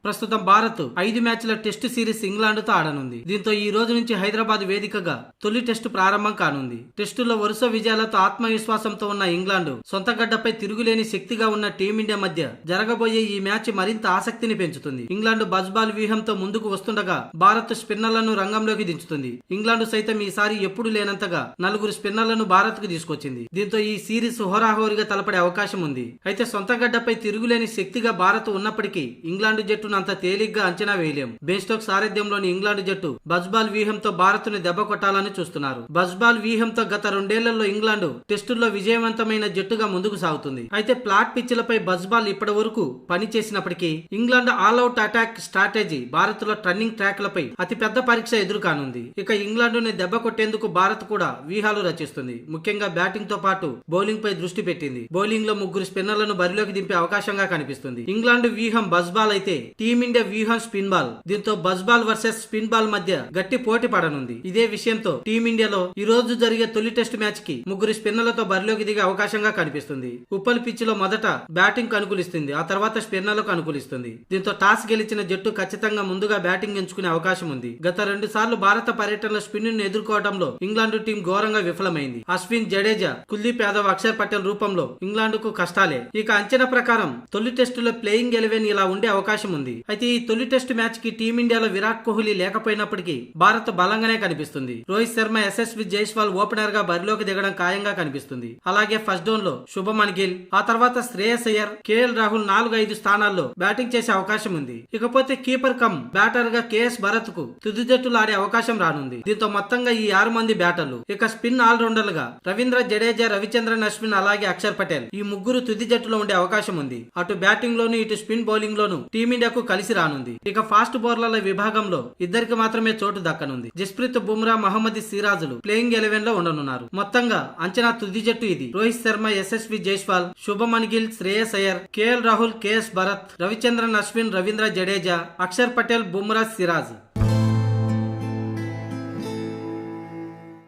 ప్రస్తుతం భారత్ 5 మ్యాచ్ల test series England తో ఆడనుంది. దీంతో ఈ రోజు నుంచి హైదరాబాద్ వేదికగా తొలి టెస్టు ప్రారంభం కానుంది. టెస్టులో వరుస విజయాలతో ఆత్మవిశ్వాసంతో ఉన్న ఇంగ్లాండ్ సొంత గడ్డపై తిరుగులేని శక్తిగా ఉన్న టీమిండియా మధ్య జరగబోయే ఈ మ్యాచ్ మరింత ఆసక్తిని పెంచుతుంది. ఇంగ్లాండ్ బజ్బాల్ వ్యూహంతో ముందుకు వస్తుండగా భారత్ స్పిన్నర్లను రంగంలోకి దించుతుంది. ఇంగ్లాండ్ సైతం ఈసారి ఎప్పుడు లేనంతగా 4 స్పిన్నర్లను భారత్ కు తీసుకొచ్చింది. దీంతో ఈ సిరీస్ హోరాహోరీగా తలపడే అవకాశం ఉంది. అయితే సొంత గడ్డపై తిరుగులేని శక్తిగా భారత్ ఉన్నప్పటికీ ఇంగ్లాండ్ జట్టును అంత తేలిగ్గా అంచనా వేయలేం. బెన్ స్టోక్స్ సారథ్యంలోని ఇంగ్లాండ్ జట్టు బజ్బాల్ వ్యూహంతో భారత్ ను దెబ్బ కొట్టాలని చూస్తున్నారు. బజ్బాల్ వ్యూహంతో గత 2 ఏళ్లలో ఇంగ్లాండ్ టెస్టుల్లో విజయవంతమైన జట్టుగా ముందుకు సాగుతుంది. అయితే ఫ్లాట్ పిచ్లపై బజ్బాల్ ఇప్పటి వరకు పని చేసినప్పటికీ England all out attack strategy Bharat లో టర్నింగ్ ట్రాక్లపై అతిపెద్ద పరీక్ష ఎదురుకానుంది. ఇక ఇంగ్లాండ్ ని దెబ్బ కొట్టేందుకు భారత్ కూడా వ్యూహాలు రచిస్తుంది. ముఖ్యంగా బ్యాటింగ్ తో పాటు బౌలింగ్ పై దృష్టి పెట్టింది. బౌలింగ్ లో 3 స్పిన్నర్లను బరిలోకి దింపే అవకాశంగా కనిపిస్తుంది. ఇంగ్లాండ్ వ్యూహం బజ్బాల్ అయితే టీమిండియా వ్యూహం స్పిన్ బాల్. దీంతో బజ్బాల్ వర్సెస్ స్పిన్ బాల్ మధ్య గట్టి పోటీ పడనుంది. ఇదే విషయంతో టీమిండియాలో ఈ రోజు జరిగే తొలి టెస్ట్ మ్యాచ్ కి 3 స్పిన్నర్లతో బరిలోకి దిగే అవకాశంగా కనిపిస్తుంది. ఉప్పల్ పిచ్ లో మొదట బ్యాటింగ్ కు అనుకూలిస్తుంది, ఆ తర్వాత స్పిన్నర్లకు అనుకూలిస్తుంది. దీంతో టాస్ గెలిచిన జట్టు ఖచ్చితంగా ముందుగా బ్యాటింగ్ ఎంచుకునే అవకాశం ఉంది. గత 2 సార్లు భారత పర్యటనలో స్పిన్ ను ఎదుర్కోవడంలో ఇంగ్లాండ్ టీం ఘోరంగా విఫలమైంది. అశ్విన్, జడేజా, కుల్దీప్ యాదవ్, అక్షర్ పటేల్ రూపంలో ఇంగ్లాండ్ కు కష్టాలే. ఇక అంచనా ప్రకారం తొలి టెస్టులో ప్లేయింగ్ 11 ఇలా ఉండే అవకాశం ఉంది. అయితే ఈ తొలి టెస్ట్ మ్యాచ్ కి టీమిండియాలో విరాట్ కోహ్లీ లేకపోయినప్పటికీ భారత్ బలంగానే కనిపిస్తుంది. రోహిత్ శర్మ, యశస్వి జైస్వాల్ ఓపెనర్ గా బరిలోకి దిగడం ఖాయంగా కనిపిస్తుంది. అలాగే ఫస్ట్ డౌన్ లో శుభమన్ గిల్, ఆ తర్వాత శ్రేయస్ అయ్యర్, కేఎల్ రాహుల్ 4-5 స్థానాల్లో బ్యాటింగ్ చేసే అవకాశం ఉంది. ఇకపోతే కీపర్ కమ్ బ్యాటర్ గా కేఎస్ భరత్ కు తుది జట్టులు ఆడే అవకాశం రానుంది. దీంతో మొత్తంగా ఈ 6 మంది బ్యాటర్లు. ఇక స్పిన్ ఆల్రౌండర్లుగా రవీంద్ర జడేజా, రవిచంద్రన్ అశ్విన్, అలాగే అక్షర్ పటేల్ ఈ 3 తుది జట్టులో ఉండే అవకాశం ఉంది. అటు బ్యాటింగ్ లోను ఇటు స్పిన్ బౌలింగ్ లోను టీమిండియాకు కలిసి రానుంది. ఇక ఫాస్ట్ బౌలర్ల విభాగంలో ఇద్దరికి మాత్రమే చోటు దక్కనుంది. జస్ప్రీత్ బుమ్రా, మహమ్మద్ సిరాజులు ప్లేయింగ్ 11 లో ఉండనున్నారు. మొత్తంగా అంచనా తుది జట్టు ఇది. Rohit Sharma, Yashasvi Jaiswal, Shubman Gill, Shreyas Iyer, KL Rahul, KS Bharat, Ravichandran Ashwin, Ravindra Jadeja, Axar Patel, Bumrah, Siraj.